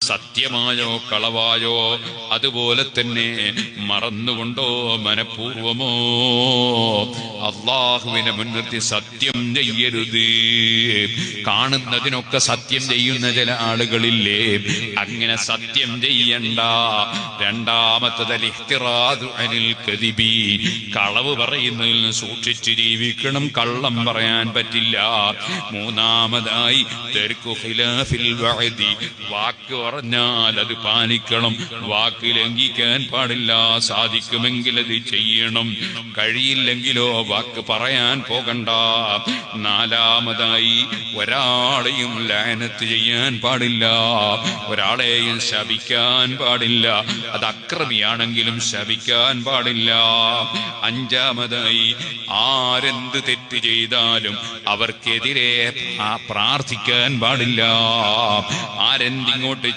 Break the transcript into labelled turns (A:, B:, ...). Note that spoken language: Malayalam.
A: സത്യമായോ കളവായോ, അതുപോലെ തന്നെ മറന്നുകൊണ്ടോ മനഃപൂർവമോ അള്ളാഹുവിനെ മുൻനിർത്തി സത്യം ചെയ്യരുത്. കാണുന്നതിനൊക്കെ സത്യം ചെയ്യുന്ന ചില ആളുകളില്ലേ, അങ്ങനെ സത്യം ചെയ്യണ്ട. രണ്ടാമത്തത് ഇഹ്തിറാദു അനിൽ കദിബി, കളവ് പറയുന്നതിൽ നിന്ന് സൂക്ഷിച്ച് ജീവിക്കണം, കള്ളം പറയാൻ പറ്റില്ല. മൂന്നാമതായി തർക്കു ഖിലാഫിൽ വഅദി, വാക്ക് പറഞ്ഞാൽ അത് പാലിക്കണം, വാക്ക് ലംഘിക്കാൻ പാടില്ല. സാധിക്കുമെങ്കിൽ അത് ചെയ്യണം, കഴിയില്ലെങ്കിലോ വാക്ക് പറയാൻ പോകണ്ട. നാലാമതായി ഒരാളെയും ലഅനത്ത് ചെയ്യാൻ പാടില്ല, ഒരാളെയും ശപിക്കാൻ പാടില്ല, അത് അക്രമിയാണെങ്കിലും ശപിക്കാൻ പാടില്ല. അഞ്ചാമതായി ആരെന്ത് തെറ്റ് ചെയ്താലും അവർക്കെതിരെ പ്രാർത്ഥിക്കാൻ പാടില്ല. ആരെന്തിങ്ങോട്ട്